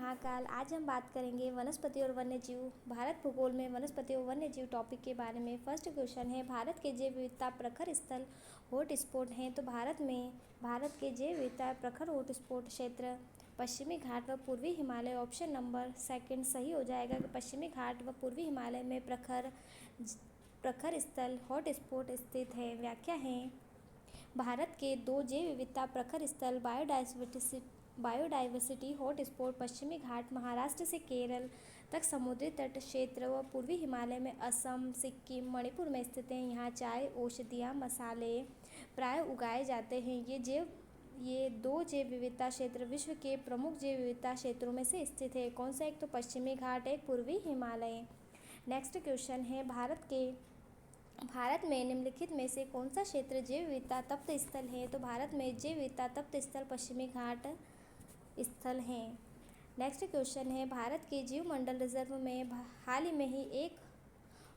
महाकाल। आज हम बात करेंगे वनस्पति और वन्यजीव। भारत भूगोल में वनस्पति और वन्यजीव टॉपिक के बारे में। फर्स्ट क्वेश्चन है, भारत के जैव विविधता प्रखर स्थल हॉट स्पॉट हैं। तो भारत के जैव विविधता प्रखर हॉट स्पॉट क्षेत्र पश्चिमी घाट व पूर्वी हिमालय। ऑप्शन नंबर सेकंड सही हो जाएगा कि पश्चिमी घाट व पूर्वी हिमालय में प्रखर स्थल हॉट स्पॉट स्थित है। व्याख्या है, भारत के दो जैव विविधता प्रखर स्थल बायोडाइवर्सिटी हॉटस्पॉट पश्चिमी घाट महाराष्ट्र से केरल तक समुद्री तट क्षेत्र व पूर्वी हिमालय में असम, सिक्किम, मणिपुर में स्थित हैं। यहाँ चाय, औषधियाँ, मसाले प्राय उगाए जाते हैं। ये दो जैव विविधता क्षेत्र विश्व के प्रमुख जैव विविधता क्षेत्रों में से स्थित है। कौन सा? एक तो पश्चिमी घाट, एक पूर्वी हिमालय। नेक्स्ट क्वेश्चन है, भारत में निम्नलिखित में से कौन सा क्षेत्र जैव विविधता तप्त स्थल है? तो भारत में जैव विविधता तप्त स्थल पश्चिमी घाट स्थल हैं। नेक्स्ट क्वेश्चन है, भारत के जीवमंडल रिजर्व में हाल ही में ही एक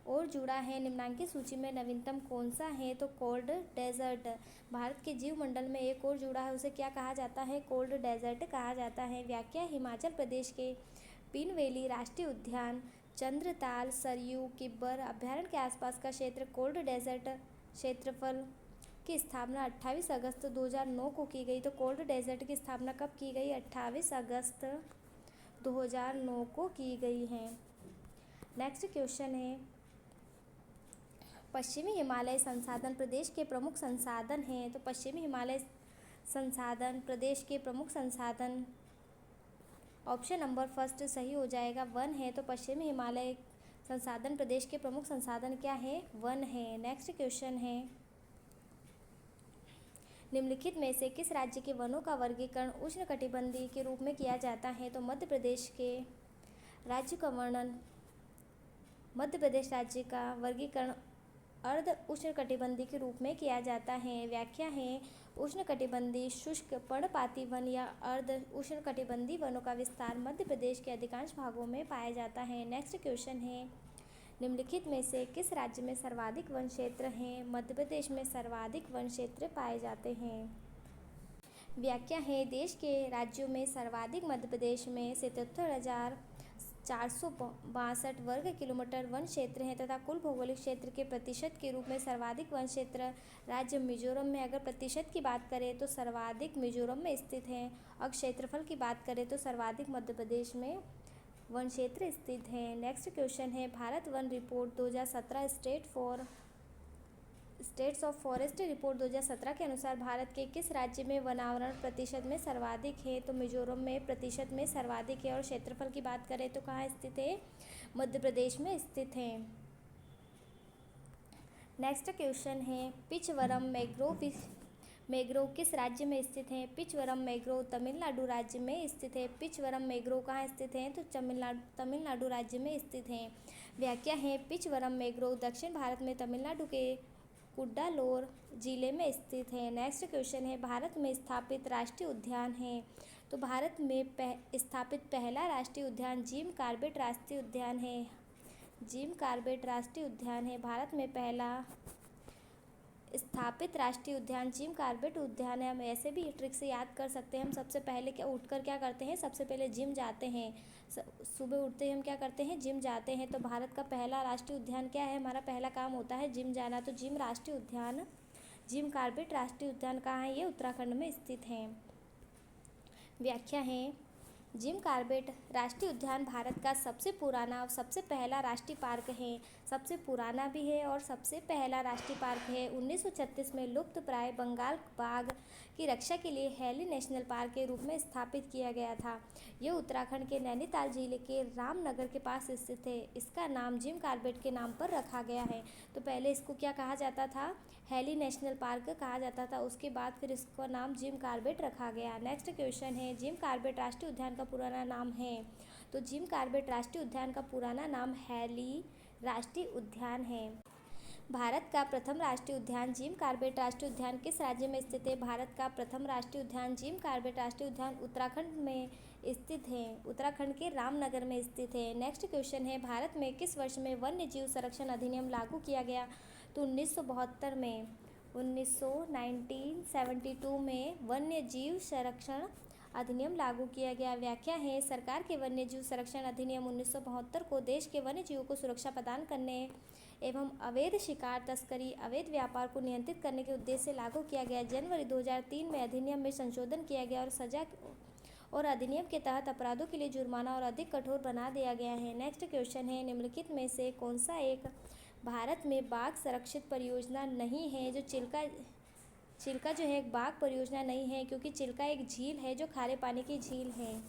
और जुड़ा है। निम्नांकित सूची में नवीनतम कौन सा है? तो कोल्ड डेजर्ट। भारत के जीवमंडल में एक और जुड़ा है, उसे क्या कहा जाता है? कोल्ड डेजर्ट कहा जाता है। व्याख्या, हिमाचल प्रदेश के पीन वैली राष्ट्रीय उद्यान, चंद्रताल, सरयू, किब्बर अभ्यारण्य के आसपास का क्षेत्र कोल्ड डेजर्ट क्षेत्रफल की स्थापना 28 अगस्त 2009 को की गई। तो कोल्ड डेजर्ट की स्थापना कब की गई? 28 अगस्त 2009 को की गई है। नेक्स्ट क्वेश्चन है, पश्चिमी हिमालय संसाधन प्रदेश के प्रमुख संसाधन हैं। तो पश्चिमी हिमालय संसाधन प्रदेश के प्रमुख संसाधन ऑप्शन नंबर फर्स्ट सही हो जाएगा, वन है। तो पश्चिमी हिमालय संसाधन प्रदेश के प्रमुख संसाधन क्या है? वन है। नेक्स्ट क्वेश्चन है, निम्नलिखित में से किस राज्य के वनों का वर्गीकरण उष्णकटिबंधीय के रूप में किया जाता है? तो मध्य प्रदेश राज्य का वर्गीकरण अर्ध उष्णकटिबंधीय के रूप में किया जाता है। व्याख्या है, उष्णकटिबंधीय शुष्क पर्णपाती वन या अर्ध उष्णकटिबंधीय वनों का विस्तार मध्य प्रदेश के अधिकांश भागों में पाया जाता है। नेक्स्ट क्वेश्चन है, निम्नलिखित में से किस राज्य में सर्वाधिक वन क्षेत्र हैं? मध्य प्रदेश में सर्वाधिक वन क्षेत्र पाए जाते हैं। व्याख्या है, देश के राज्यों में सर्वाधिक मध्य प्रदेश में 77,462 वर्ग किलोमीटर वन क्षेत्र है तथा कुल भौगोलिक क्षेत्र के प्रतिशत के रूप में सर्वाधिक वन क्षेत्र राज्य मिजोरम में। अगर प्रतिशत की बात करें तो सर्वाधिक मिजोरम में स्थित है, और क्षेत्रफल की बात करें तो सर्वाधिक मध्य प्रदेश में वन क्षेत्र स्थित है। नेक्स्ट क्वेश्चन है, Bharat one report 2017 states of forest report 2017 के अनुसार भारत के किस राज्य में वनावरण प्रतिशत में सर्वाधिक है? तो मिजोरम में प्रतिशत में सर्वाधिक है। और क्षेत्रफल की बात करें तो कहाँ स्थित है? मध्य प्रदेश में स्थित है। नेक्स्ट क्वेश्चन है, पिचवरम मैग्रोव किस राज्य में स्थित है? पिचवरम मैग्रोव तमिलनाडु राज्य में स्थित है। पिचवरम मैग्रोव कहाँ स्थित है? तो तमिलनाडु राज्य में स्थित है। व्याख्या है, पिचवरम मैग्रोव दक्षिण भारत में तमिलनाडु के कुड्डालोर जिले में स्थित है। नेक्स्ट क्वेश्चन है, भारत में स्थापित राष्ट्रीय उद्यान है। तो भारत में स्थापित पहला राष्ट्रीय उद्यान जिम कॉर्बेट राष्ट्रीय उद्यान है। जिम कॉर्बेट राष्ट्रीय उद्यान है भारत में पहला स्थापित राष्ट्रीय उद्यान जिम कॉर्बेट उद्यान है। हम ऐसे भी ट्रिक से याद कर सकते हैं। हम सबसे पहले क्या करते हैं? सबसे पहले जिम जाते हैं। सुबह उठते ही हम क्या करते हैं? जिम जाते हैं। तो भारत का पहला राष्ट्रीय उद्यान क्या है? हमारा पहला काम होता है जिम जाना। तो जिम कॉर्बेट राष्ट्रीय उद्यान कहाँ है? ये उत्तराखंड में स्थित है। व्याख्या है, जिम कॉर्बेट राष्ट्रीय उद्यान भारत का सबसे पुराना और सबसे पहला राष्ट्रीय पार्क है। सबसे पुराना भी है और सबसे पहला राष्ट्रीय पार्क है। 1936 में लुप्त प्राय बंगाल बाघ की रक्षा के लिए हैली नेशनल पार्क के रूप में स्थापित किया गया था। यह उत्तराखंड के नैनीताल जिले के रामनगर के पास स्थित है। इसका नाम जिम कॉर्बेट के नाम पर रखा गया है। तो पहले इसको क्या कहा जाता था? हैली नेशनल पार्क कहा जाता था। उसके बाद फिर इसका नाम जिम कॉर्बेट रखा गया। नेक्स्ट क्वेश्चन है, जिम कॉर्बेट राष्ट्रीय उद्यान का पुराना नाम है। तो जिम कॉर्बेट राष्ट्रीय उद्यान का पुराना नाम हैली राष्ट्रीय उद्यान है। भारत का प्रथम राष्ट्रीय उद्यान जिम कॉर्बेट राष्ट्रीय उद्यान किस राज्य में स्थित है? भारत का प्रथम राष्ट्रीय उद्यान जिम कॉर्बेट राष्ट्रीय उद्यान उत्तराखंड में स्थित है। उत्तराखंड के रामनगर में स्थित है। नेक्स्ट क्वेश्चन है, भारत में किस वर्ष में वन्य जीव संरक्षण अधिनियम लागू किया गया? तो 1972 में 1972 में वन्य जीव संरक्षण अधिनियम लागू किया गया। व्याख्या है सरकार के वन्य जीव संरक्षण अधिनियम 1972 को देश के वन्य जीवों को सुरक्षा प्रदान करने एवं अवैध शिकार, तस्करी, अवैध व्यापार को नियंत्रित करने के उद्देश्य से लागू किया गया। जनवरी 2003 में अधिनियम में संशोधन किया गया और सजा और अधिनियम के तहत अपराधों के लिए जुर्माना और अधिक कठोर बना दिया गया है। नेक्स्ट क्वेश्चन है निम्नलिखित में से कौन सा एक भारत में बाघ संरक्षित परियोजना नहीं है। जो चिल्का जो है एक बाघ परियोजना नहीं है, क्योंकि चिल्का एक झील है जो खारे पानी की झील है।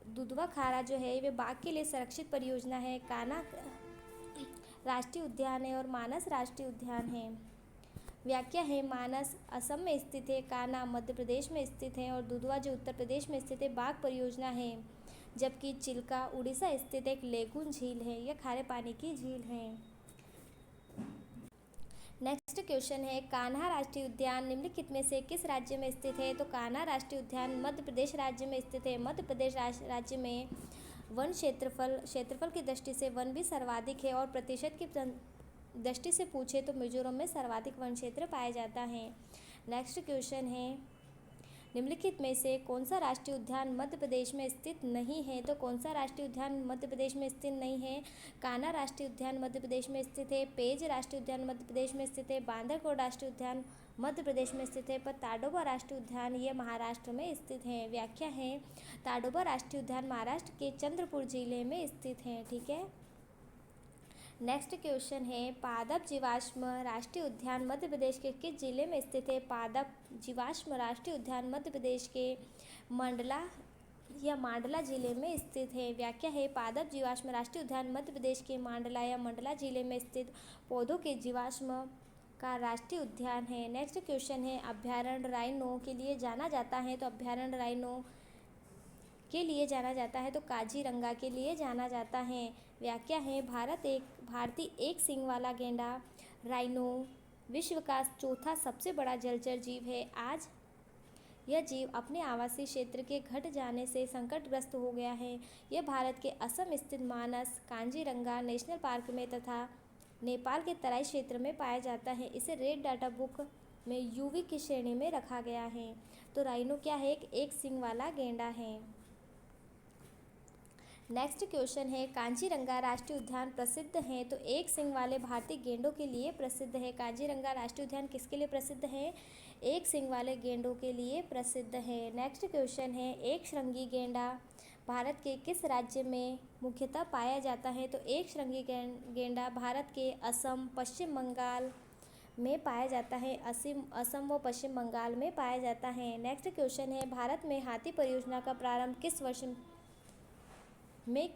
दुधवा खारा जो है वे बाघ के लिए संरक्षित परियोजना है। कान्हा राष्ट्रीय उद्यान है और मानस राष्ट्रीय उद्यान है। व्याख्या है मानस असम में स्थित है, कान्हा मध्य प्रदेश में स्थित है और दुधवा जो उत्तर प्रदेश में स्थित है बाघ परियोजना है, जबकि चिल्का उड़ीसा स्थित एक लेगून झील है। यह खारे पानी की झील है। नेक्स्ट क्वेश्चन है कान्हा राष्ट्रीय उद्यान निम्नलिखित में से किस राज्य में स्थित है। तो कान्हा राष्ट्रीय उद्यान मध्य प्रदेश राज्य में स्थित है। मध्य प्रदेश राज्य में वन क्षेत्रफल की दृष्टि से वन भी सर्वाधिक है और प्रतिशत की दृष्टि से पूछे तो मिजोरम में सर्वाधिक वन क्षेत्र पाया जाता है। नेक्स्ट क्वेश्चन है निम्नलिखित में से कौन सा राष्ट्रीय उद्यान मध्य प्रदेश में स्थित नहीं है। तो कौन सा राष्ट्रीय उद्यान मध्य प्रदेश में स्थित नहीं है। कान्हा राष्ट्रीय उद्यान मध्य प्रदेश में स्थित है। पेंच राष्ट्रीय उद्यान मध्य प्रदेश में स्थित है। बांदरकोट राष्ट्रीय उद्यान मध्य प्रदेश में स्थित है, पर ताडोबा राष्ट्रीय उद्यान ये महाराष्ट्र में स्थित है। व्याख्या है ताडोबा राष्ट्रीय उद्यान महाराष्ट्र के चंद्रपुर जिले में स्थित है। ठीक है। नेक्स्ट क्वेश्चन है पादप जीवाश्म राष्ट्रीय उद्यान मध्य प्रदेश के किस जिले में स्थित है। पादप जीवाश्म राष्ट्रीय उद्यान मध्य प्रदेश के मांडला जिले में स्थित है। व्याख्या है पादप जीवाश्म राष्ट्रीय उद्यान मध्य प्रदेश के मांडला या मंडला जिले में स्थित पौधों के जीवाश्म का राष्ट्रीय उद्यान है। नेक्स्ट क्वेश्चन है अभ्यारण्य राइनो के लिए जाना जाता है। तो अभ्यारण्य राइनो के लिए जाना जाता है तो काजीरंगा के लिए जाना जाता है। व्याख्या है भारतीय एक सींग वाला गेंडा राइनो विश्व का चौथा सबसे बड़ा जलचर जीव है। आज यह जीव अपने आवासीय क्षेत्र के घट जाने से संकटग्रस्त हो गया है। यह भारत के असम स्थित मानस काजीरंगा नेशनल पार्क में तथा नेपाल के तराई क्षेत्र में पाया जाता है। इसे रेड डाटा बुक में यूवी की श्रेणी में रखा गया है। तो राइनो क्या है, एक सींग वाला गेंडा है। नेक्स्ट क्वेश्चन है काजीरंगा राष्ट्रीय उद्यान प्रसिद्ध है। तो एक सींग वाले भारतीय गेंडों के लिए प्रसिद्ध है। काजीरंगा राष्ट्रीय उद्यान किसके लिए प्रसिद्ध है, एक सींग वाले गेंडों के लिए प्रसिद्ध है। नेक्स्ट क्वेश्चन है एक श्रृंगी गेंडा भारत के किस राज्य में मुख्यतः पाया जाता है। तो एक श्रृंगी गेंडा भारत के असम पश्चिम बंगाल में पाया जाता है। असम व पश्चिम बंगाल में पाया जाता है। नेक्स्ट क्वेश्चन है भारत में हाथी परियोजना का प्रारंभ किस वर्ष में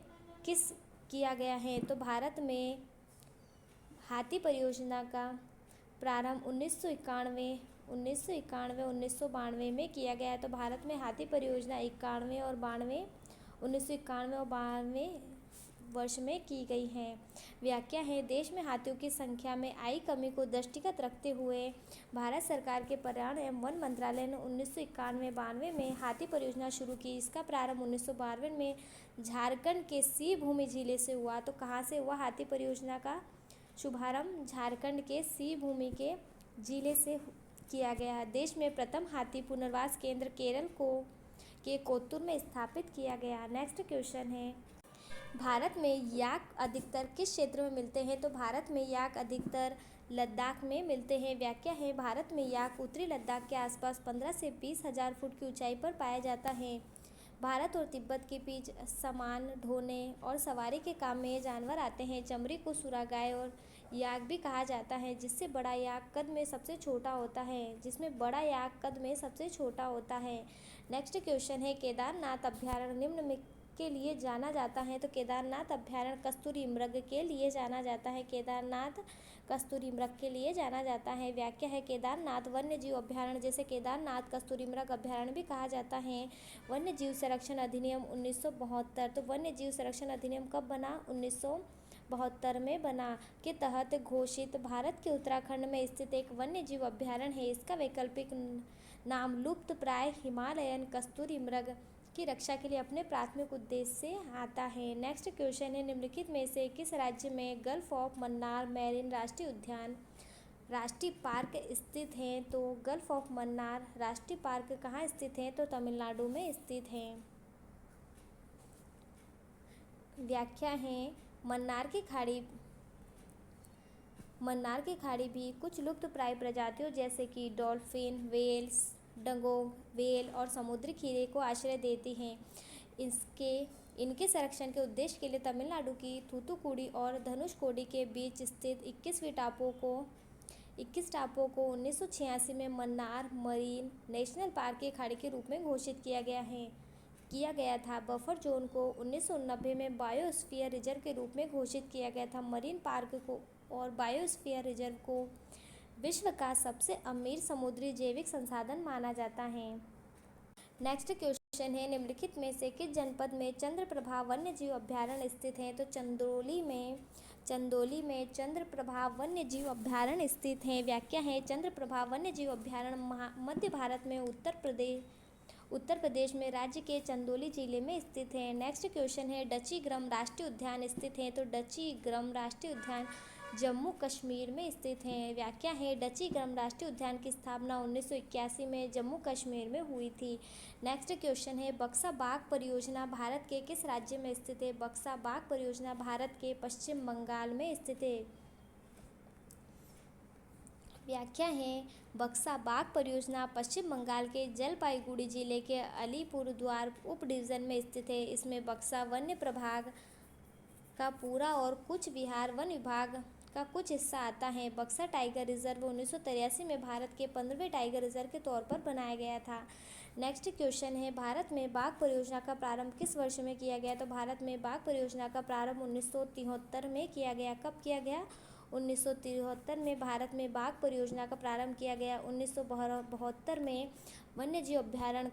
किया गया है। तो भारत में हाथी परियोजना का प्रारंभ 1991, 1992 में किया गया है। तो भारत में हाथी परियोजना 1991 और 92 वर्ष में की गई है। व्याख्या है देश में हाथियों की संख्या में आई कमी को दृष्टिगत रखते हुए भारत सरकार के पर्यावरण एवं वन मंत्रालय ने 1991-92 में हाथी परियोजना शुरू की। इसका प्रारंभ 1992 में झारखंड के सिंहभूमि जिले से हुआ। तो कहाँ से हुआ हाथी परियोजना का शुभारंभ, झारखंड के सिंहभूमि के जिले से किया गया। देश में प्रथम हाथी पुनर्वास केंद्र केरल के कोत्तूर में स्थापित किया गया। नेक्स्ट क्वेश्चन है भारत में याक अधिकतर किस क्षेत्र में मिलते हैं। तो भारत में याक अधिकतर लद्दाख में मिलते हैं। व्याख्या है भारत में याक उत्तरी लद्दाख के आसपास 15 से 20 हज़ार फुट की ऊंचाई पर पाया जाता है। भारत और तिब्बत के बीच सामान ढोने और सवारी के काम में ये जानवर आते हैं। चमड़ी को सुरागाय और याक भी कहा जाता है, जिसमें बड़ा याक कद में सबसे छोटा होता है। नेक्स्ट क्वेश्चन है केदारनाथ अभ्यारण्य निम्न में के लिए जाना जाता है। तो केदारनाथ अभ्यारण्य कस्तूरी मृग के लिए जाना जाता है। केदारनाथ कस्तूरी मृग के लिए जाना जाता है। व्याख्या है केदारनाथ वन्य जीव अभ्यारण्य जैसे केदारनाथ कस्तूरी मृग अभ्यारण्य भी कहा जाता है। वन्य जीव संरक्षण अधिनियम 1972। तो वन्य जीव संरक्षण अधिनियम कब बना, 1972 में बना, के तहत घोषित भारत के उत्तराखंड में स्थित एक वन्य जीव अभ्यारण्य है। इसका वैकल्पिक नाम लुप्त प्राय हिमालयन कस्तूरी मृग की रक्षा के लिए अपने प्राथमिक उद्देश्य से आता है। नेक्स्ट क्वेश्चन है निम्नलिखित में से किस राज्य में गल्फ ऑफ मन्नार मैरीन राष्ट्रीय उद्यान राष्ट्रीय पार्क स्थित हैं? तो गल्फ ऑफ मन्नार राष्ट्रीय पार्क कहाँ स्थित है? तो तमिलनाडु में स्थित है। व्याख्या है मन्नार की खाड़ी भी कुछ लुप्त प्राय प्रजातियों जैसे कि डॉल्फिन, वेल्स, डगोंग वेल और समुद्री खीरे को आश्रय देती हैं। इनके संरक्षण के उद्देश्य के लिए तमिलनाडु की थूथुकुडी और धनुषकोडी के बीच स्थित 21 टापुओं को 1986 में मन्नार मरीन नेशनल पार्क की खाड़ी के रूप में घोषित किया गया था। बफर जोन को 1990 में बायोस्फीयर रिजर्व के रूप में घोषित किया गया था। मरीन पार्क को और बायोस्फीयर रिजर्व को विश्व का सबसे अमीर समुद्री जैविक संसाधन माना जाता है। नेक्स्ट क्वेश्चन है, निम्नलिखित में से किस जनपद में चंद्रप्रभा वन्यजीव अभयारण्य स्थित है? तो चंदौली में चंद्रप्रभा वन्यजीव अभयारण्य स्थित है। व्याख्या है चंद्रप्रभा वन्यजीव अभयारण्य मध्य भारत में उत्तर प्रदेश में राज्य के चंदौली जिले में स्थित है। नेक्स्ट क्वेश्चन है, डचीग्रम राष्ट्रीय उद्यान स्थित है? तो डचीग्रम राष्ट्रीय उद्यान जम्मू कश्मीर में स्थित है। व्याख्या है डचीग्रम राष्ट्रीय उद्यान की स्थापना 1981 में जम्मू कश्मीर में हुई थी। नेक्स्ट क्वेश्चन है, बक्सा बाघ परियोजना भारत के किस राज्य में स्थित है? बक्सा बाघ परियोजना भारत के पश्चिम बंगाल में स्थित है। व्याख्या है बक्सा बाघ परियोजना पश्चिम बंगाल के जलपाईगुड़ी जिले के अलीपुरद्वार उप डिवीजन में स्थित है। इसमें बक्सा वन्य प्रभाग का पूरा और कुछ बिहार वन विभाग का कुछ हिस्सा आता है। बक्सा टाइगर रिजर्व 1983 में भारत के 15वें टाइगर रिजर्व के तौर पर बनाया गया था। नेक्स्ट क्वेश्चन है, भारत में बाघ परियोजना का प्रारंभ किस वर्ष में किया गया? तो भारत में बाघ परियोजना का प्रारंभ 1973 में किया गया। कब किया गया? 1973 में भारत में बाघ परियोजना का प्रारंभ किया गया। 1972 में वन्यजीव अभयारण्य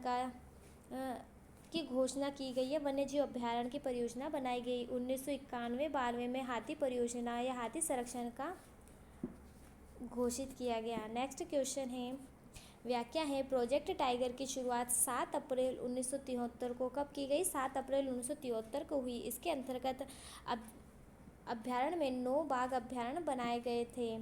की घोषणा की गई है। वन्यजीव अभयारण्य की परियोजना बनाई गई। 1991-92 में हाथी परियोजना या हाथी संरक्षण का घोषित किया गया। नेक्स्ट क्वेश्चन है, व्याख्या है प्रोजेक्ट टाइगर की शुरुआत 7 अप्रैल 1973 को कब की गई? 7 अप्रैल 1973 को हुई। इसके अंतर्गत अभयारण्य में 9 बाघ अभयारण्य बनाए गए थे।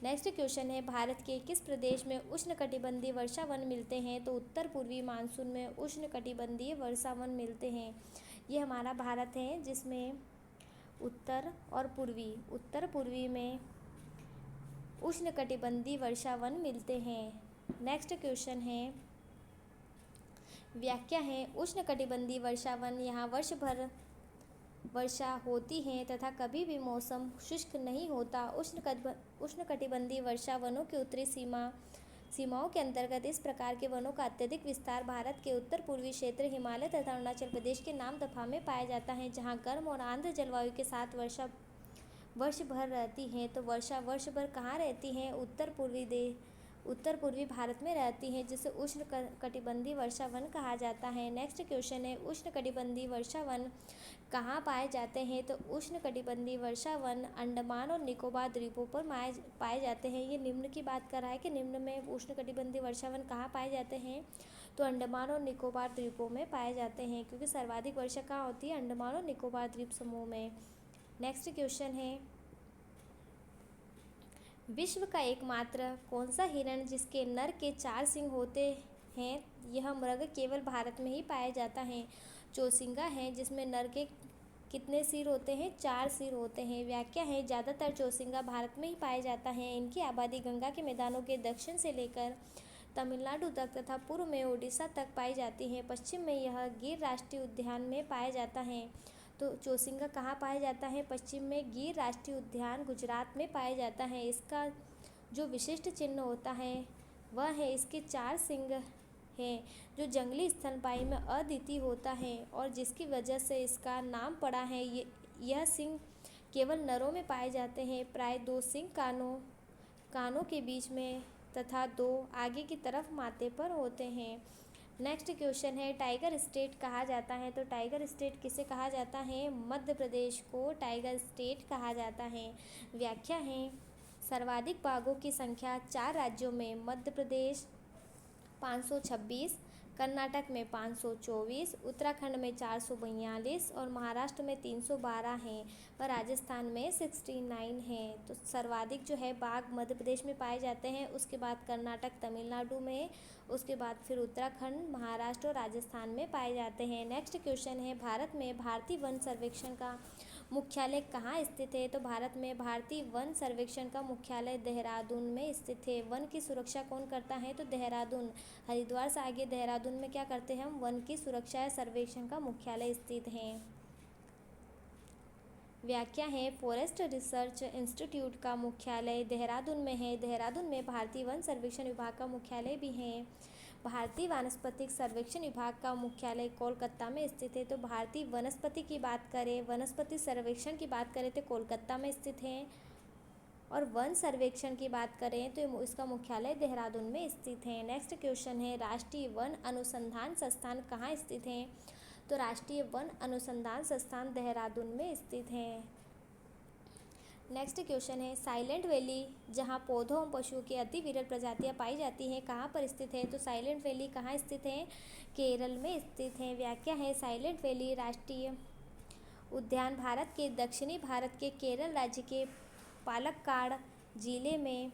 नेक्स्ट क्वेश्चन है, भारत के किस प्रदेश में उष्णकटिबंधीय वर्षा वन मिलते हैं? तो उत्तर पूर्वी मानसून में उष्णकटिबंधीय वर्षा वन मिलते हैं। ये हमारा भारत है जिसमें उत्तर पूर्वी में उष्णकटिबंधीय वर्षा वन मिलते हैं। नेक्स्ट क्वेश्चन है, व्याख्या है उष्णकटिबंधीय वर्षा वन यहाँ वर्ष भर वर्षा होती है तथा कभी भी मौसम शुष्क नहीं होता। उष्णकटिबंधीय वर्षा वनों की उत्तरी सीमाओं के अंतर्गत इस प्रकार के वनों का अत्यधिक विस्तार भारत के उत्तर पूर्वी क्षेत्र, हिमालय तथा अरुणाचल प्रदेश के नामदफा में पाया जाता है, जहाँ गर्म और आर्द्र जलवायु के साथ वर्षा वर्ष भर रहती है। तो वर्षा वर्ष भर कहाँ रहती है? उत्तर पूर्वी भारत में रहती है, जिसे उष्णकटिबंधीय वर्षा वन कहा जाता है। नेक्स्ट क्वेश्चन है, उष्णकटिबंधीय वर्षा वन कहाँ पाए जाते हैं? तो उष्णकटिबंधीय वर्षा वन अंडमान और निकोबार द्वीपों पर पाए जाते हैं। ये निम्न की बात कर रहा है कि निम्न में उष्णकटिबंधीय वर्षा वन कहाँ पाए जाते हैं? तो अंडमान और निकोबार द्वीपों में पाए जाते हैं, क्योंकि सर्वाधिक वर्षा कहाँ होती है? अंडमान और निकोबार द्वीप समूह में। नेक्स्ट क्वेश्चन है, विश्व का एकमात्र कौन सा हिरण जिसके नर के 4 सिंग होते हैं? यह मृग केवल भारत में ही पाया जाता है। चौसिंगा है जिसमें नर के कितने सिर होते हैं? 4 सिर होते हैं। व्याख्या है ज़्यादातर चौसिंगा भारत में ही पाया जाता है। इनकी आबादी गंगा के मैदानों के दक्षिण से लेकर तमिलनाडु तक तथा पूर्व में ओडिशा तक पाई जाती है। पश्चिम में यह गिर राष्ट्रीय उद्यान में पाया जाता है। तो चौसिंगा कहाँ पाया जाता है? पश्चिम में गिर राष्ट्रीय उद्यान गुजरात में पाया जाता है। इसका जो विशिष्ट चिन्ह होता है वह है इसके 4 सिंग हैं, जो जंगली स्तनपायी में अद्वितीय होता है और जिसकी वजह से इसका नाम पड़ा है। यह सिंग केवल नरों में पाए जाते हैं। प्राय 2 सिंग कानों के बीच में तथा 2 आगे की तरफ माथे पर होते हैं। नेक्स्ट क्वेश्चन है, टाइगर स्टेट कहा जाता है? तो टाइगर स्टेट किसे कहा जाता है? मध्य प्रदेश को टाइगर स्टेट कहा जाता है। व्याख्या है सर्वाधिक बाघों की संख्या 4 राज्यों में मध्य प्रदेश 526, कर्नाटक में 524, उत्तराखंड में 442 और महाराष्ट्र में 312 हैं। और राजस्थान में 69 हैं। तो सर्वाधिक जो है बाघ मध्य प्रदेश में पाए जाते हैं, उसके बाद कर्नाटक तमिलनाडु में, उसके बाद फिर उत्तराखंड, महाराष्ट्र और राजस्थान में पाए जाते हैं। नेक्स्ट क्वेश्चन है, भारत में भारतीय वन सर्वेक्षण का मुख्यालय कहाँ स्थित है? तो भारत में भारतीय वन सर्वेक्षण का मुख्यालय देहरादून में स्थित है। वन की सुरक्षा कौन करता है? तो देहरादून, हरिद्वार से आगे देहरादून में क्या करते हैं हम? वन की सुरक्षा या सर्वेक्षण का मुख्यालय स्थित है। व्याख्या है, फॉरेस्ट रिसर्च इंस्टीट्यूट का मुख्यालय देहरादून में है। देहरादून में भारतीय वन सर्वेक्षण विभाग का मुख्यालय भी है। भारतीय वानस्पतिक सर्वेक्षण विभाग का मुख्यालय कोलकाता में स्थित है। तो भारतीय वनस्पति की बात करें, वनस्पति सर्वेक्षण की बात करें तो कोलकाता में स्थित है। और वन सर्वेक्षण की बात करें तो इसका मुख्यालय देहरादून में स्थित है। नेक्स्ट क्वेश्चन है, राष्ट्रीय वन अनुसंधान संस्थान कहाँ स्थित है? तो राष्ट्रीय वन अनुसंधान संस्थान देहरादून में स्थित है। नेक्स्ट क्वेश्चन है, साइलेंट वैली जहाँ पौधों और पशुओं की अति विरल प्रजातियाँ पाई जाती हैं कहाँ पर स्थित है? तो साइलेंट वैली कहाँ स्थित है? केरल में स्थित है। व्याख्या है, साइलेंट वैली राष्ट्रीय उद्यान भारत के दक्षिणी भारत के केरल राज्य के पालक्काड़ जिले में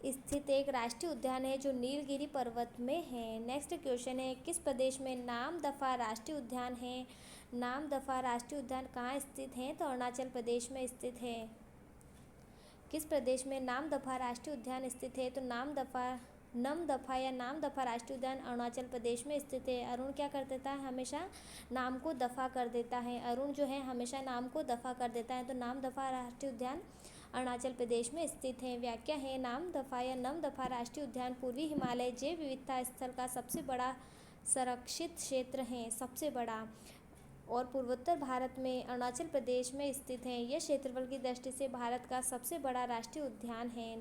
स्थित एक राष्ट्रीय उद्यान है जो नीलगिरी पर्वत में है। नेक्स्ट क्वेश्चन है, किस प्रदेश में नामदफा राष्ट्रीय उद्यान है? नामदफा राष्ट्रीय उद्यान कहाँ स्थित है? तो अरुणाचल प्रदेश में स्थित है। किस प्रदेश में नामदफा राष्ट्रीय उद्यान स्थित है? तो नामदफा या नामदफा राष्ट्रीय उद्यान अरुणाचल प्रदेश में स्थित है। अरुण क्या कर देता है? हमेशा नाम को दफा कर देता है। अरुण जो है हमेशा नाम को दफा कर देता है। तो नामदफा राष्ट्रीय उद्यान अरुणाचल प्रदेश में स्थित है। व्याख्या है, नामदफा या नमदफा राष्ट्रीय उद्यान पूर्वी हिमालय जैव विविधता स्थल का सबसे बड़ा संरक्षित क्षेत्र है, सबसे बड़ा, और पूर्वोत्तर भारत में अरुणाचल प्रदेश में स्थित है। यह क्षेत्रफल की दृष्टि से भारत का सबसे बड़ा राष्ट्रीय उद्यान है।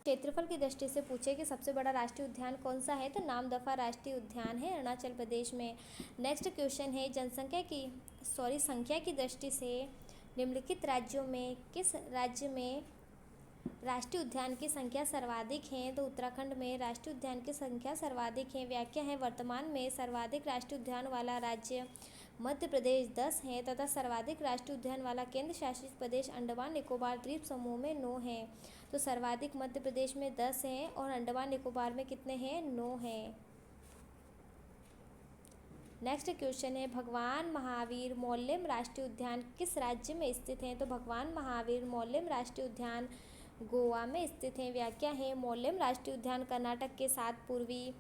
क्षेत्रफल की दृष्टि से पूछे कि सबसे बड़ा राष्ट्रीय उद्यान कौन सा है? तो नामदफा राष्ट्रीय उद्यान है अरुणाचल प्रदेश में। नेक्स्ट क्वेश्चन है, संख्या की दृष्टि से निम्नलिखित राज्यों में किस राज्य में राष्ट्रीय उद्यान की संख्या सर्वाधिक है? तो उत्तराखंड में राष्ट्रीय उद्यान की संख्या सर्वाधिक है। व्याख्या है, वर्तमान में सर्वाधिक राष्ट्रीय उद्यान वाला राज्य मध्य प्रदेश 10 है तथा सर्वाधिक राष्ट्रीय उद्यान वाला केंद्र शासित प्रदेश अंडमान निकोबार द्वीप समूह में 9 है। तो सर्वाधिक मध्य प्रदेश में 10 हैं और अंडमान निकोबार में कितने हैं? 9 हैं। नेक्स्ट क्वेश्चन है, भगवान महावीर मौल्यम राष्ट्रीय उद्यान किस राज्य में स्थित है? तो भगवान महावीर मौल्यम राष्ट्रीय उद्यान गोवा में स्थित है। व्याख्या है, मौल्यम राष्ट्रीय उद्यान कर्नाटक के साथ पूर्वी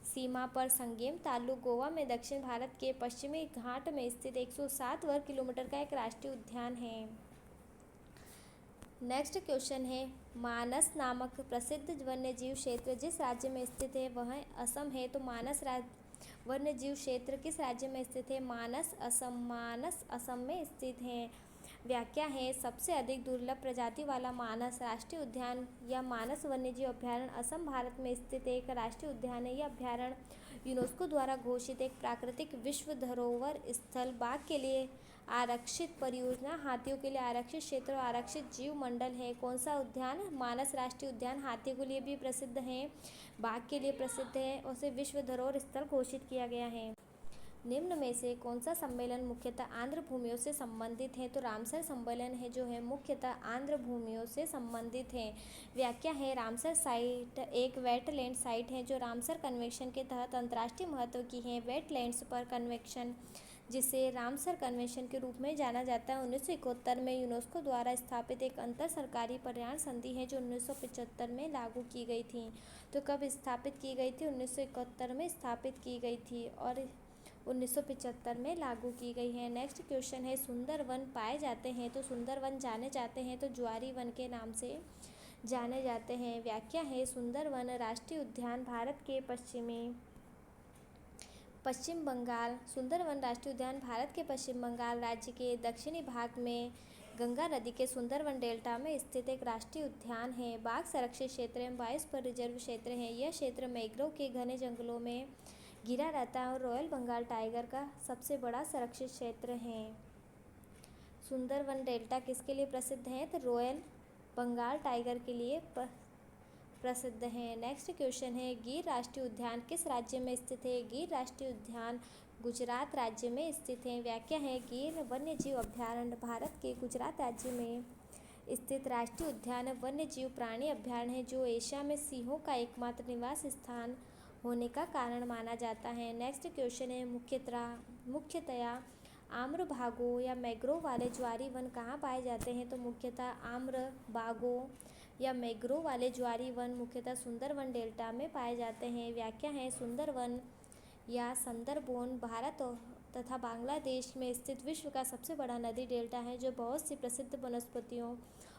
सीमा पर संगेम तालुक गोवा में दक्षिण भारत के पश्चिमी घाट में स्थित 107 वर्ग किलोमीटर का एक राष्ट्रीय उद्यान है। नेक्स्ट क्वेश्चन है, मानस नामक प्रसिद्ध वन्यजीव क्षेत्र जिस राज्य में स्थित है वह असम है। तो मानस वन्यजीव क्षेत्र किस राज्य में स्थित है? मानस असम में स्थित है। व्याख्या है, सबसे अधिक दुर्लभ प्रजाति वाला मानस राष्ट्रीय उद्यान या मानस वन्यजीव अभ्यारण्य असम भारत में स्थित एक राष्ट्रीय उद्यान है। यह अभ्यारण्य यूनेस्को द्वारा घोषित एक प्राकृतिक विश्व धरोहर स्थल, बाघ के लिए आरक्षित परियोजना, हाथियों के लिए आरक्षित क्षेत्र और आरक्षित जीव मंडल है। कौन सा उद्यान? मानस राष्ट्रीय उद्यान हाथियों के लिए भी प्रसिद्ध है, बाघ के लिए प्रसिद्ध है और उसे विश्व धरोहर स्थल घोषित किया गया है। निम्न में से कौन सा सम्मेलन मुख्यतः आर्द्र भूमियों से संबंधित है? तो रामसर सम्मेलन है जो है मुख्यतः आर्द्र भूमियों से संबंधित है। व्याख्या है, रामसर साइट एक वेटलैंड साइट है जो रामसर कन्वेंशन के तहत अंतर्राष्ट्रीय महत्व की है। वेटलैंड्स पर कन्वेंशन, जिसे रामसर कन्वेंशन के रूप में जाना जाता है, 1971 में यूनेस्को द्वारा स्थापित एक अंतर सरकारी पर्यावरण संधि है जो 1975 में लागू की गई थी। तो कब स्थापित की गई थी? 1971 में स्थापित की गई थी और 1975 में लागू की गई है। नेक्स्ट क्वेश्चन है, सुंदर वन पाए जाते हैं। तो सुंदर वन जाने जाते हैं तो ज्वारी वन के नाम से जाने जाते हैं। व्याख्या है, सुंदर वन राष्ट्रीय उद्यान भारत के पश्चिम बंगाल सुंदर वन राष्ट्रीय उद्यान भारत के पश्चिम बंगाल राज्य के दक्षिणी भाग में गंगा नदी के सुंदरवन डेल्टा में स्थित एक राष्ट्रीय उद्यान है। बाघ संरक्षित क्षेत्र एवं बायोस्फीयर रिजर्व क्षेत्र है। यह क्षेत्र मैंग्रोव के घने जंगलों में घिरा रहता है और रॉयल बंगाल टाइगर का सबसे बड़ा संरक्षित क्षेत्र है। सुंदरवन डेल्टा किसके लिए प्रसिद्ध है? तो रॉयल बंगाल टाइगर के लिए प्रसिद्ध हैं। नेक्स्ट क्वेश्चन है, गिर राष्ट्रीय उद्यान किस राज्य में स्थित है? गिर राष्ट्रीय उद्यान गुजरात राज्य में स्थित है। व्याख्या है, गिर वन्यजीव अभयारण्य भारत के गुजरात राज्य में स्थित राष्ट्रीय उद्यान वन्यजीव प्राणी अभयारण्य है जो एशिया में सिंहों का एकमात्र निवास स्थान होने का कारण माना जाता है। नेक्स्ट क्वेश्चन है, मुख्यतया आम्र भागों या मैंग्रोव वाले ज्वारी वन कहाँ पाए जाते हैं? तो मुख्यतः आम्र भागों या मैंग्रोव वाले ज्वारी वन मुख्यतः सुंदरवन डेल्टा में पाए जाते हैं। व्याख्या है, सुंदरवन या सुंदरबन भारत तथा बांग्लादेश में स्थित विश्व का सबसे बड़ा नदी डेल्टा है जो बहुत सी प्रसिद्ध वनस्पतियों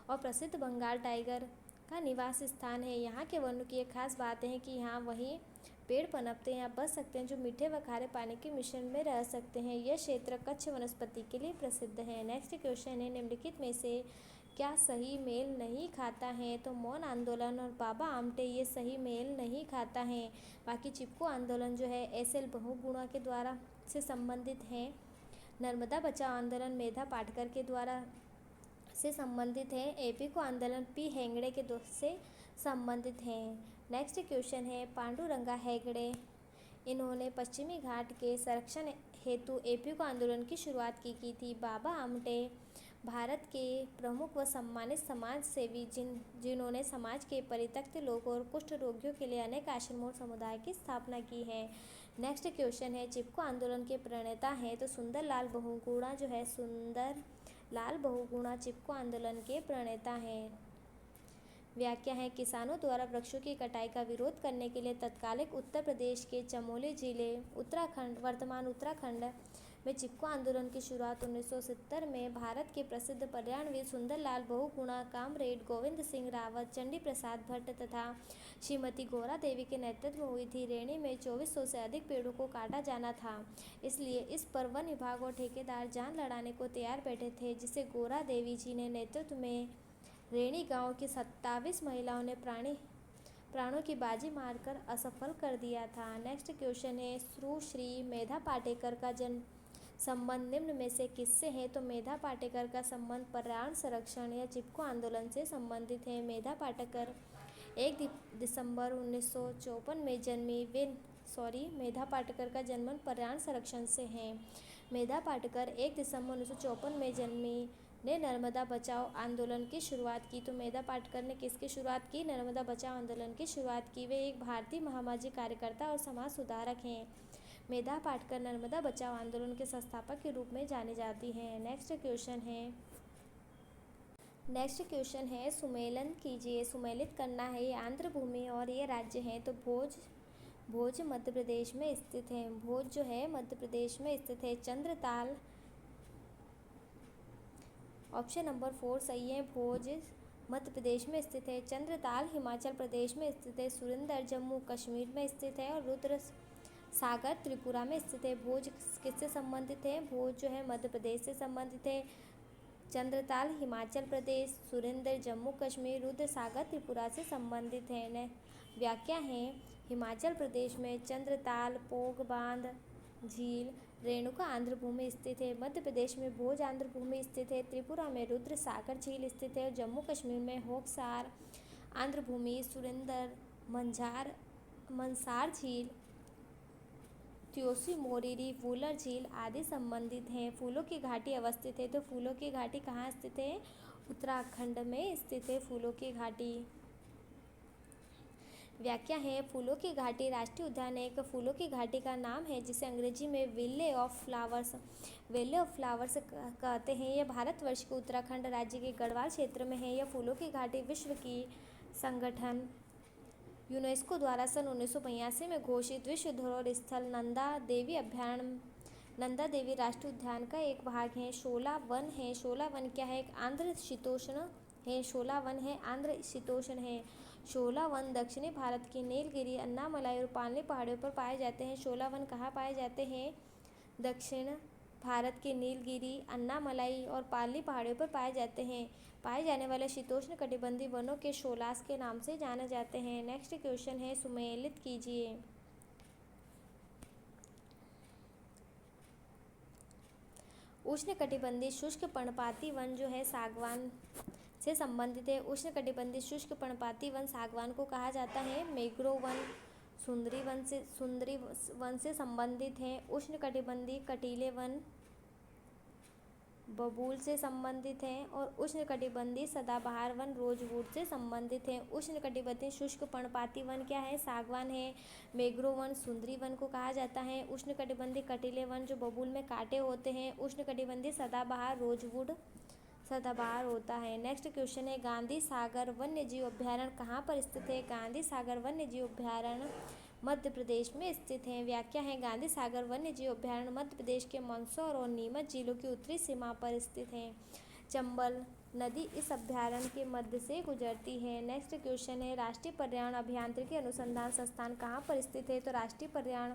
और प्रसिद्ध बंगाल टाइगर का निवास स्थान है। यहाँ के वनों की एक खास बात है कि यहाँ वही पेड़ पनपते हैं या बच सकते हैं जो मीठे व खारे पानी के मिश्रण में रह सकते हैं। यह क्षेत्र कच्छ वनस्पति के लिए प्रसिद्ध है। नेक्स्ट क्वेश्चन है, निम्नलिखित में से क्या सही मेल नहीं खाता है? तो मौन आंदोलन और बाबा आमटे ये सही मेल नहीं खाता है। बाकी चिपको आंदोलन जो है एस.एल. बहुगुणा के द्वारा से संबंधित है। नर्मदा बचाओ आंदोलन मेधा पाटकर के द्वारा से संबंधित है। एपीको आंदोलन पी हेगड़े के से संबंधित है। नेक्स्ट क्वेश्चन है, पांडुरंगा हेगड़े इन्होंने पश्चिमी घाट के संरक्षण हेतु एपीको आंदोलन की शुरुआत की थी। बाबा आमटे भारत के प्रमुख व सम्मानित समाज सेवी जिन्होंने समाज के परित्यक्त लोगों और कुष्ठ रोगियों के लिए अनेक आश्रमों और समुदाय की स्थापना की है। नेक्स्ट क्वेश्चन है, चिपको आंदोलन के प्रणेता हैं तो सुंदरलाल बहुगुणा जो है सुंदरलाल बहुगुणा चिपको आंदोलन के प्रणेता हैं। व्याख्या है, किसानों द्वारा वृक्षों की कटाई का विरोध करने के लिए तत्कालिक उत्तर प्रदेश के चमोली जिले वर्तमान उत्तराखंड में चिपको आंदोलन की शुरुआत 1970 में भारत के प्रसिद्ध पर्यावरणविद सुंदरलाल बहुगुणा, कामरेड गोविंद सिंह रावत, चंडी प्रसाद भट्ट तथा श्रीमती गौरा देवी के नेतृत्व में हुई थी। रेणी में 2400 से अधिक पेड़ों को काटा जाना था, इसलिए इस पर वन विभाग और ठेकेदार जान लड़ाने को तैयार बैठे थे, जिसे गौरा देवी जी ने नेतृत्व में रेणी गांव की 27 महिलाओं ने प्राणों की बाजी मारकर असफल कर दिया था। नेक्स्ट क्वेश्चन है, सुश्री मेधा पाटेकर का जन्म संबंध निम्न में से किससे है? तो मेधा पाटेकर का संबंध पर्यावरण संरक्षण या चिपको आंदोलन से संबंधित है। मेधा पाटेकर 1 दिसंबर 1954 में जन्मी मेधा पाटेकर का जन्म पर्यावरण संरक्षण से है। मेधा पाटेकर 1 दिसंबर 1954 में जन्मी ने नर्मदा बचाओ आंदोलन की शुरुआत की। तो मेधा पाटेकर ने किसकी शुरुआत की? नर्मदा बचाओ आंदोलन की शुरुआत की। वे एक भारतीय महामाजी कार्यकर्ता और समाज सुधारक हैं। मेधा पाटेकर नर्मदा बचाओ आंदोलन के संस्थापक के रूप में जानी जाती हैं। नेक्स्ट क्वेश्चन है, सुमेलन कीजिए। सुमेलित करना है। ये आंध्र भूमि और ये राज्य हैं। तो भोज मध्य प्रदेश में स्थित है। भोज जो है मध्य प्रदेश में स्थित है। चंद्रताल ऑप्शन नंबर 4 सही है। भोज मध्य प्रदेश में स्थित है। चंद्रताल हिमाचल प्रदेश में स्थित है। सुरिंदर जम्मू कश्मीर में स्थित है और रुद्र सागर त्रिपुरा में स्थित है। भोज किससे संबंधित है? भोज जो है मध्य प्रदेश से संबंधित है। चंद्रताल हिमाचल प्रदेश, सुरिंदर जम्मू कश्मीर, रुद्र सागर त्रिपुरा से संबंधित है। व्याख्या है, हिमाचल प्रदेश में चंद्रताल पोग बांध झील रेणुका आंध्र भूमि स्थित है। मध्य प्रदेश में भोज आंध्र भूमि स्थित है। त्रिपुरा में रुद्र सागर झील स्थित है। जम्मू कश्मीर में होकसार आंध्र भूमि, सुरिंदर मंसार झील, त्योसी मोरिरी वूलर झील आदि संबंधित हैं। फूलों की घाटी अवस्थित है। तो फूलों की घाटी कहाँ स्थित है? उत्तराखंड में स्थित है फूलों की घाटी। व्याख्या है, फूलों की घाटी राष्ट्रीय उद्यान एक फूलों की घाटी का नाम है जिसे अंग्रेजी में वैले ऑफ फ्लावर्स कहते हैं। यह भारतवर्ष के उत्तराखंड राज्य के गढ़वाल क्षेत्र में है। यह फूलों की घाटी विश्व की संगठन यूनेस्को द्वारा सन 1982 में घोषित विश्व धरोहर स्थल नंदा देवी राष्ट्रीय उद्यान का एक भाग है। शोला वन है। शोला वन क्या है? एक आंध्र शीतोष्ण है। शोला वन है आंध्र शीतोष्ण है। शोला वन दक्षिणी भारत की नीलगिरी, अन्नामलाई और पाली पहाड़ियों पर पाए जाते हैं। शोला वन कहाँ पाए जाते हैं? दक्षिण भारत के नीलगिरी, अन्नामलाई और पाली पहाड़ियों पर पाए जाते हैं। पाए जाने वाले शीतोष्ण कटिबंधीय वनों के शोलास के नाम से जाने जाते हैं। नेक्स्ट क्वेश्चन है, सुमेलित कीजिए। उष्ण कटिबंधीय शुष्क पर्णपाती वन जो है सागवान से संबंधित है। उष्णकटिबंधीय शुष्क पर्णपाती वन सागवान को कहा जाता है। मैंग्रोव वन सुंदरी वन से संबंधित है। उष्णकटिबंधीय कटीले वन बबूल से संबंधित हैं और उष्णकटिबंधीय सदाबहार वन रोजवुड से संबंधित हैं। उष्णकटिबंधीय शुष्क पर्णपाती वन क्या है? सागवान है। मैंग्रोव वन सुंदरी वन को कहा जाता है। उष्णकटिबंधीय कटीले वन जो बबूल में कांटे होते हैं। उष्णकटिबंधीय सदाबहार रोजवुड सदाबहार होता है। नेक्स्ट क्वेश्चन है, गांधी सागर वन्य जीव अभ्यारण्य कहाँ पर स्थित है? गांधी सागर वन्य जीव अभ्यारण्य मध्य प्रदेश में स्थित है। व्याख्या है, गांधी सागर वन्य जीव अभ्यारण्य मध्य प्रदेश के मंदसौर और नीमच जिलों की उत्तरी सीमा पर स्थित है। चंबल नदी इस अभ्यारण्य के मध्य से गुजरती है। नेक्स्ट क्वेश्चन है, राष्ट्रीय पर्यावरण अभियांत्रिकी अनुसंधान संस्थान कहाँ पर स्थित है? तो राष्ट्रीय पर्यावरण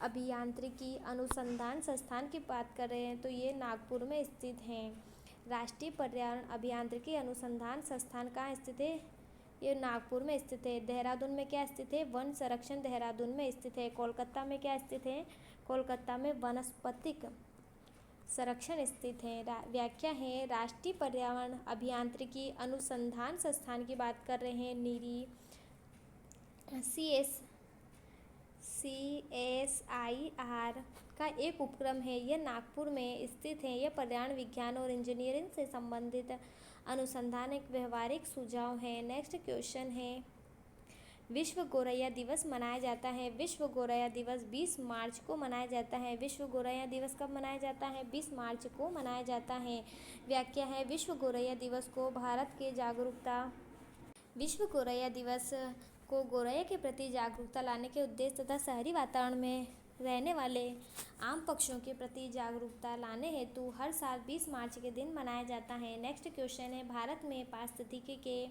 अभियांत्रिकी अनुसंधान संस्थान की बात कर रहे हैं तो ये नागपुर में स्थित है। राष्ट्रीय पर्यावरण अभियांत्रिकी अनुसंधान संस्थान कहाँ स्थित है? ये नागपुर में स्थित है। देहरादून में क्या स्थित है? वन संरक्षण देहरादून में स्थित है। कोलकाता में क्या स्थित है? कोलकाता में वनस्पतिक संरक्षण स्थित है। व्याख्या है, राष्ट्रीय पर्यावरण अभियांत्रिकी अनुसंधान संस्थान की बात कर रहे हैं। नीरी CSIR का एक उपक्रम है। यह नागपुर में स्थित है। यह पर्यावरण विज्ञान और इंजीनियरिंग से संबंधित अनुसंधान एक व्यवहारिक सुझाव है। नेक्स्ट क्वेश्चन है, विश्व गौरैया दिवस मनाया जाता है। विश्व गौरैया दिवस 20 मार्च को मनाया जाता है। विश्व गौरैया दिवस कब मनाया जाता है? 20 मार्च को मनाया जाता है। व्याख्या है, विश्व गौरैया दिवस को विश्व गौरैया दिवस को गौरैया के प्रति जागरूकता लाने के उद्देश्य तथा शहरी वातावरण में रहने वाले आम पक्षियों के प्रति जागरूकता लाने हेतु हर साल 20 मार्च के दिन मनाया जाता है। नेक्स्ट क्वेश्चन है, भारत में पारिस्थितिकी के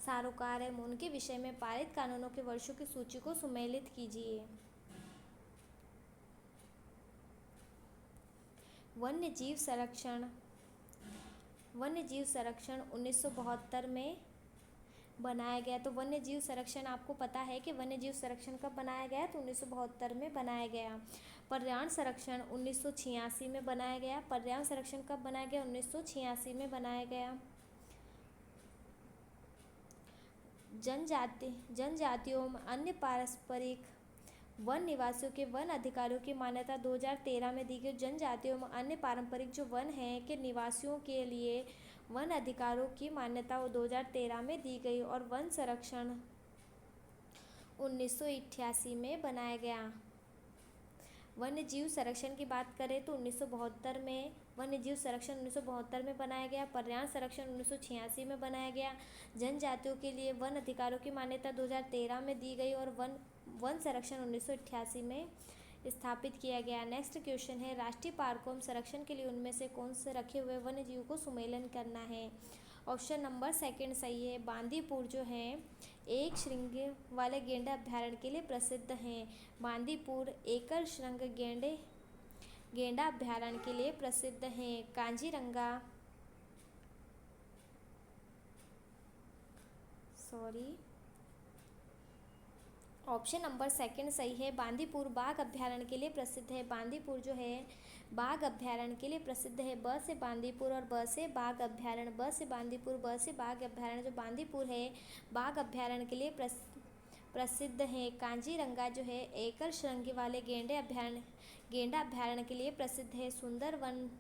सारोकार एवं उनके विषय में पारित कानूनों के वर्षों की सूची को सुमेलित कीजिए। वन्यजीव संरक्षण 1972 में बनाया गया। तो वन्यजीव संरक्षण आपको पता है कि वन्यजीव संरक्षण कब बनाया गया? तो 1972 में बनाया गया। पर्यावरण संरक्षण 1986 में बनाया गया। पर्यावरण संरक्षण कब बनाया गया? 1986 में बनाया गया। जनजातियों में अन्य पारंपरिक वन निवासियों के वन अधिकारों की मान्यता 2013 में दी गई। जनजातियों में अन्य पारंपरिक जो वन हैं के निवासियों के लिए वन अधिकारों की मान्यता 2013 में दी गई। और वन संरक्षण 1988 में बनाया गया। वन्य जीव संरक्षण की बात करें तो 1972 में वन्य जीव संरक्षण 1972 में बनाया गया। पर्यावरण संरक्षण 1986 में बनाया गया। जनजातियों के लिए वन अधिकारों की मान्यता 2013 में दी गई और वन संरक्षण 1988 में स्थापित किया गया। नेक्स्ट क्वेश्चन है, राष्ट्रीय पार्कों में संरक्षण के लिए उनमें से कौन से रखे हुए वन्य जीव को सुमेलन करना है? ऑप्शन नंबर सेकंड सही है। बांदीपुर जो है एक श्रृंग वाले गेंडा अभ्यारण्य के लिए प्रसिद्ध हैं। बांदीपुर एकल श्रृंग गेंडा अभ्यारण्य के लिए प्रसिद्ध हैं। ऑप्शन नंबर सेकंड सही है। बांदीपुर बाघ अभ्यारण्य के लिए प्रसिद्ध है। बांदीपुर जो है बाघ अभ्यारण्य के लिए प्रसिद्ध है। ब से बांदीपुर और ब से बाघ अभ्यारण्य। ब से बांदीपुर ब से बाघ अभ्यारण्य। जो बांदीपुर है बाघ अभ्यारण्य के लिए प्रसिद्ध है। कांजीरंगा जो है एकल श्रृंगी वाले गेंडा अभ्यारण्य के लिए प्रसिद्ध है। सुंदरवन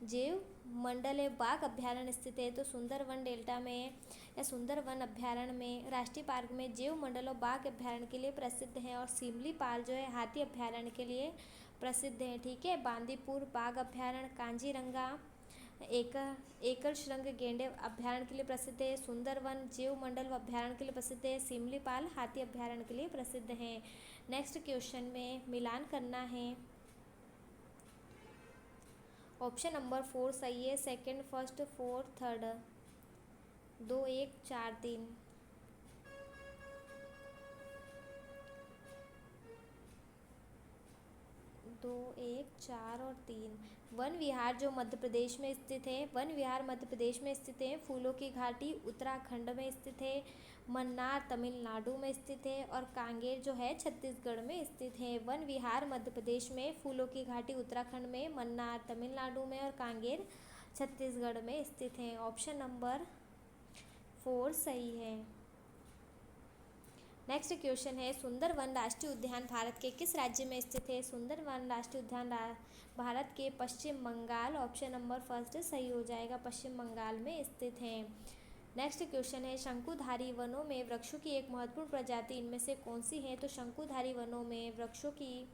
जैव मंडल है बाघ अभ्यारण्य स्थित है। तो सुंदरवन डेल्टा में या सुंदरवन अभ्यारण्य में राष्ट्रीय पार्क में जैव मंडल और बाघ अभ्यारण्य के लिए प्रसिद्ध है। और सिमलीपाल जो है हाथी अभ्यारण्य के लिए प्रसिद्ध है। ठीक है, बांदीपुर बाघ अभ्यारण्य, कांजीरंगा एकल श्रृंग गेंडे अभ्यारण्य के लिए प्रसिद्ध है। सुंदरवन जैव मंडल अभ्यारण्य के लिए प्रसिद्ध है। सिमलीपाल हाथी अभ्यारण्य के लिए प्रसिद्ध है। नेक्स्ट क्वेश्चन में मिलान करना है। ऑप्शन नंबर 4 सही है। Second, first, fourth, third 2, 1, 4, 3। 2, 1, 4 और 3। वन विहार जो मध्य प्रदेश में स्थित है। वन विहार मध्य प्रदेश में स्थित है। फूलों की घाटी उत्तराखंड में स्थित है। मन्नार तमिलनाडु में स्थित है। और कांगेर जो है छत्तीसगढ़ में स्थित है। वन विहार मध्य प्रदेश में, फूलों की घाटी उत्तराखंड में, मन्नार तमिलनाडु में और कांगेर छत्तीसगढ़ में स्थित है। ऑप्शन नंबर 4 सही है। नेक्स्ट क्वेश्चन है, सुंदरवन राष्ट्रीय उद्यान भारत के किस राज्य में स्थित है? सुंदरवन राष्ट्रीय उद्यान भारत के पश्चिम बंगाल, ऑप्शन नंबर फर्स्ट सही हो जाएगा, पश्चिम बंगाल में स्थित है। नेक्स्ट क्वेश्चन है, शंकुधारी वनों में वृक्षों की एक महत्वपूर्ण प्रजाति इनमें से कौन सी है? तो शंकुधारी वनों में वृक्षों की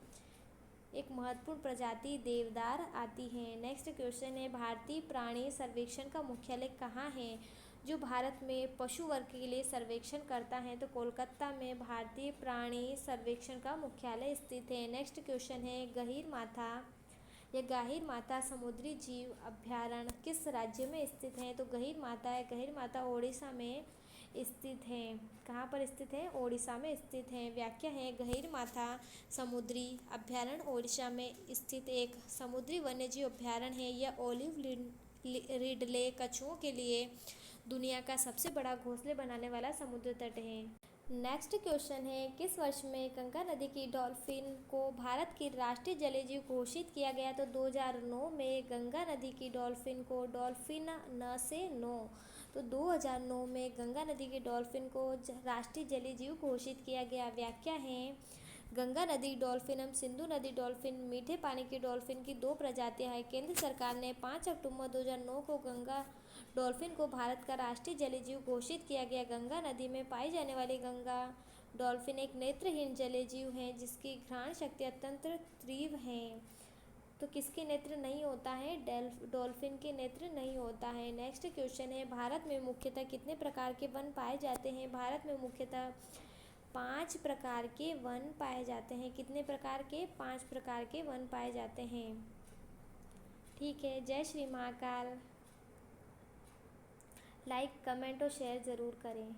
एक महत्वपूर्ण प्रजाति देवदार आती है। नेक्स्ट क्वेश्चन है, भारतीय प्राणी सर्वेक्षण का मुख्यालय कहाँ है? जो भारत में पशु वर्ग के लिए सर्वेक्षण करता है, तो कोलकाता में भारतीय प्राणी सर्वेक्षण का मुख्यालय स्थित है। नेक्स्ट क्वेश्चन है, गाहिर माता समुद्री जीव अभ्यारण्य किस राज्य में स्थित है? तो गहीर माता ओडिशा में स्थित है। कहाँ पर स्थित है? ओडिशा में स्थित है। व्याख्या है, गहीर माता समुद्री अभ्यारण्य ओडिशा में स्थित एक समुद्री वन्यजीव अभ्यारण्य है। यह ओलिव रिडले कछुओं के लिए दुनिया का सबसे बड़ा घोंसले बनाने वाला समुद्र तट है। नेक्स्ट क्वेश्चन है, किस वर्ष में गंगा नदी की डॉल्फिन को भारत की राष्ट्रीय जलीय जीव घोषित किया गया? तो 2009 में गंगा नदी की डॉल्फिन को डॉल्फिन न से नो तो 2009 में गंगा नदी की डॉल्फिन को राष्ट्रीय जलीय जीव घोषित किया गया। व्याख्या है, गंगा नदी डॉल्फिन एवं सिंधु नदी डॉल्फिन मीठे पानी की डॉल्फिन की 2 प्रजातियां हैं। केंद्र सरकार ने 5 अक्टूबर 2009 को गंगा डॉल्फिन को भारत का राष्ट्रीय जलीय जीव घोषित किया गया। गंगा नदी में पाई जाने वाली गंगा डॉल्फिन एक नेत्रहीन जलीय जीव है जिसकी घ्राण शक्ति अत्यंत तीव्र है। तो किसके नेत्र नहीं होता है? डॉल्फिन के नेत्र नहीं होता है। नेक्स्ट क्वेश्चन है, भारत में मुख्यतः कितने प्रकार के वन पाए जाते हैं? भारत में मुख्यतः 5 प्रकार के वन पाए जाते हैं। कितने प्रकार के? 5 प्रकार के वन पाए जाते हैं। ठीक है, जय श्री महाकाल। लाइक, कमेंट और शेयर ज़रूर करें।